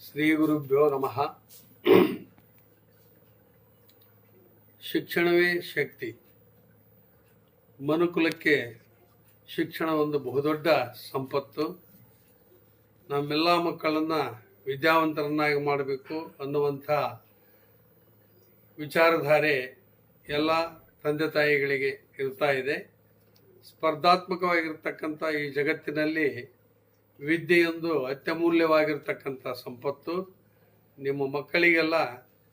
ಶ್ರೀ ಗುರುಭ್ಯೋ ನಮಃ. ಶಿಕ್ಷಣವೇ ಶಕ್ತಿ. ಮನುಕುಲಕ್ಕೆ ಶಿಕ್ಷಣ ಒಂದು ಬಹುದೊಡ್ಡ ಸಂಪತ್ತು. ನಮ್ಮೆಲ್ಲ ಮಕ್ಕಳನ್ನು ವಿದ್ಯಾವಂತರನ್ನಾಗಿ ಮಾಡಬೇಕು ಅನ್ನುವಂಥ ವಿಚಾರಧಾರೆ ಎಲ್ಲ ತಂದೆ ತಾಯಿಗಳಿಗೆ ಇರ್ತಾ ಇದೆ. ಸ್ಪರ್ಧಾತ್ಮಕವಾಗಿರ್ತಕ್ಕಂಥ ಈ ಜಗತ್ತಿನಲ್ಲಿ ವಿದ್ಯೆಯೊಂದು ಅತ್ಯಮೂಲ್ಯವಾಗಿರ್ತಕ್ಕಂಥ ಸಂಪತ್ತು. ನಿಮ್ಮ ಮಕ್ಕಳಿಗೆಲ್ಲ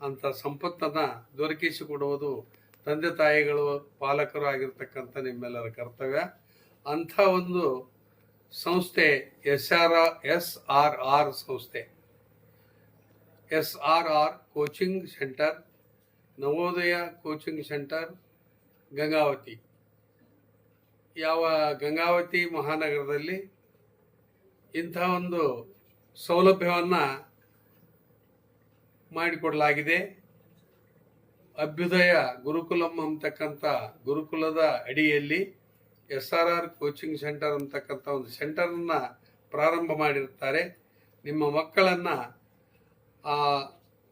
ಅಂಥ ಸಂಪತ್ತನ್ನು ದೊರಕಿಸಿಕೊಡುವುದು ತಂದೆ ತಾಯಿಗಳು, ಪಾಲಕರು ಆಗಿರ್ತಕ್ಕಂಥ ನಿಮ್ಮೆಲ್ಲರ ಕರ್ತವ್ಯ. ಅಂಥ ಒಂದು ಸಂಸ್ಥೆ SRR ಸಂಸ್ಥೆ, SRR coaching centre, Navodaya coaching centre, Gangavathi. ಯಾವ ಗಂಗಾವತಿ ಮಹಾನಗರದಲ್ಲಿ ಇಂಥ ಒಂದು ಸೌಲಭ್ಯವನ್ನು ಮಾಡಿಕೊಡಲಾಗಿದೆ. ಅಭ್ಯುದಯ ಗುರುಕುಲಂ ಅಂತಕ್ಕಂಥ ಗುರುಕುಲದ ಅಡಿಯಲ್ಲಿ SRR ಕೋಚಿಂಗ್ ಸೆಂಟರ್ ಅಂತಕ್ಕಂಥ ಒಂದು ಸೆಂಟರನ್ನು ಪ್ರಾರಂಭ ಮಾಡಿರ್ತಾರೆ. ನಿಮ್ಮ ಮಕ್ಕಳನ್ನು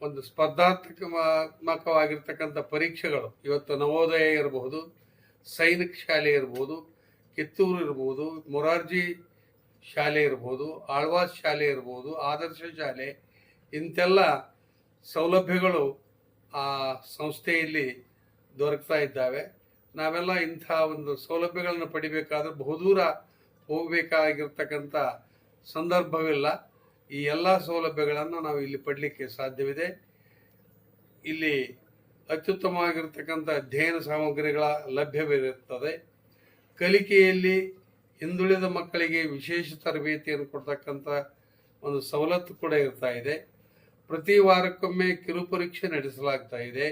ಒಂದು ಸ್ಪರ್ಧಾತ್ಮಕವಾಗಿರ್ತಕ್ಕಂಥ ಪರೀಕ್ಷೆಗಳು, ಇವತ್ತು ನವೋದಯ ಇರಬಹುದು, ಸೈನಿಕ್ ಶಾಲೆ ಇರ್ಬೋದು, ಕಿತ್ತೂರು ಇರ್ಬೋದು, ಮೊರಾರ್ಜಿ ಶಾಲೆ ಇರ್ಬೋದು, ಆಳ್ವಾಸ್ ಶಾಲೆ ಇರ್ಬೋದು, ಆದರ್ಶ ಶಾಲೆ, ಇಂತೆಲ್ಲ ಸೌಲಭ್ಯಗಳು ಆ ಸಂಸ್ಥೆಯಲ್ಲಿ ದೊರಕ್ತಾ ಇದ್ದಾವೆ. ನಾವೆಲ್ಲ ಇಂಥ ಒಂದು ಸೌಲಭ್ಯಗಳನ್ನು ಪಡಿಬೇಕಾದ್ರೆ ಬಹುದೂರ ಹೋಗಬೇಕಾಗಿರ್ತಕ್ಕಂಥ ಸಂದರ್ಭವಿಲ್ಲ. ಈ ಎಲ್ಲ ಸೌಲಭ್ಯಗಳನ್ನು ನಾವು ಇಲ್ಲಿ ಪಡಲಿಕ್ಕೆ ಸಾಧ್ಯವಿದೆ. ಇಲ್ಲಿ ಅತ್ಯುತ್ತಮವಾಗಿರ್ತಕ್ಕಂಥ ಅಧ್ಯಯನ ಸಾಮಗ್ರಿಗಳ ಲಭ್ಯವಿರುತ್ತದೆ. ಕಲಿಕೆಯಲ್ಲಿ ಹಿಂದುಳಿದ ಮಕ್ಕಳಿಗೆ ವಿಶೇಷ ತರಬೇತಿಯನ್ನು ಕೊಡ್ತಕ್ಕಂಥ ಒಂದು ಸವಲತ್ತು ಕೂಡ ಇರ್ತಾ ಇದೆ. ಪ್ರತಿ ವಾರಕ್ಕೊಮ್ಮೆ ಕಿರು ಪರೀಕ್ಷೆ ನಡೆಸಲಾಗ್ತಾ ಇದೆ.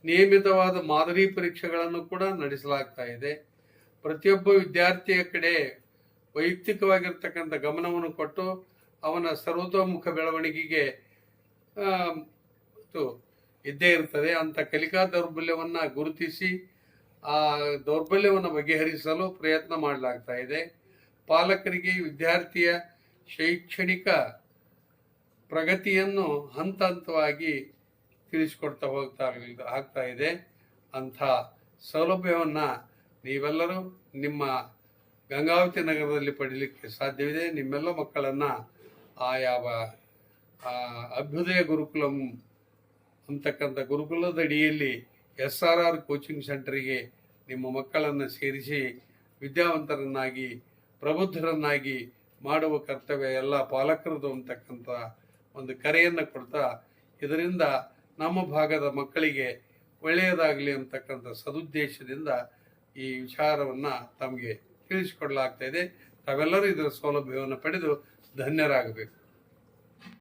ನಿಯಮಿತವಾದ ಮಾದರಿ ಪರೀಕ್ಷೆಗಳನ್ನು ಕೂಡ ನಡೆಸಲಾಗ್ತಾ ಇದೆ. ಪ್ರತಿಯೊಬ್ಬ ವಿದ್ಯಾರ್ಥಿಯ ಕಡೆ ವೈಯಕ್ತಿಕವಾಗಿರ್ತಕ್ಕಂಥ ಗಮನವನ್ನು ಕೊಟ್ಟು ಅವನ ಸರ್ವತೋಮುಖ ಬೆಳವಣಿಗೆಗೆ ಇದ್ದೇ ಇರ್ತದೆ. ಅಂಥ ಕಲಿಕಾ ದೌರ್ಬಲ್ಯವನ್ನು ಗುರುತಿಸಿ ಆ ದೌರ್ಬಲ್ಯವನ್ನು ಬಗೆಹರಿಸಲು ಪ್ರಯತ್ನ ಮಾಡಲಾಗ್ತಾ ಇದೆ. ಪಾಲಕರಿಗೆ ವಿದ್ಯಾರ್ಥಿಯ ಶೈಕ್ಷಣಿಕ ಪ್ರಗತಿಯನ್ನು ಹಂತ ಹಂತವಾಗಿ ತಿಳಿಸಿಕೊಡ್ತಾ ಆಗ್ತಾ ಇದೆ. ಅಂಥ ಸೌಲಭ್ಯವನ್ನು ನೀವೆಲ್ಲರೂ ನಿಮ್ಮ ಗಂಗಾವತಿ ನಗರದಲ್ಲಿ ಪಡೀಲಿಕ್ಕೆ ಸಾಧ್ಯವಿದೆ. ನಿಮ್ಮೆಲ್ಲ ಮಕ್ಕಳನ್ನು ಯಾವ ಅಭ್ಯುದಯ ಗುರುಕುಲಂ ಅಂತಕ್ಕಂಥ ಗುರುಕುಲದ ಅಡಿಯಲ್ಲಿ SRR ಕೋಚಿಂಗ್ ಸೆಂಟರಿಗೆ ನಿಮ್ಮ ಮಕ್ಕಳನ್ನು ಸೇರಿಸಿ ವಿದ್ಯಾವಂತರನ್ನಾಗಿ, ಪ್ರಬುದ್ಧರನ್ನಾಗಿ ಮಾಡುವ ಕರ್ತವ್ಯ ಎಲ್ಲ ಪಾಲಕರದು ಅಂತಕ್ಕಂಥ ಒಂದು ಕರೆಯನ್ನು ಕೊಡ್ತಾ, ಇದರಿಂದ ನಮ್ಮ ಭಾಗದ ಮಕ್ಕಳಿಗೆ ಒಳ್ಳೆಯದಾಗಲಿ ಅಂತಕ್ಕಂಥ ಸದುದ್ದೇಶದಿಂದ ಈ ವಿಚಾರವನ್ನು ತಮಗೆ ತಿಳಿಸಿಕೊಡಲಾಗ್ತಾ ಇದೆ. ತಾವೆಲ್ಲರೂ ಇದರ ಸೌಲಭ್ಯವನ್ನು ಪಡೆದು ಧನ್ಯರಾಗಬೇಕು.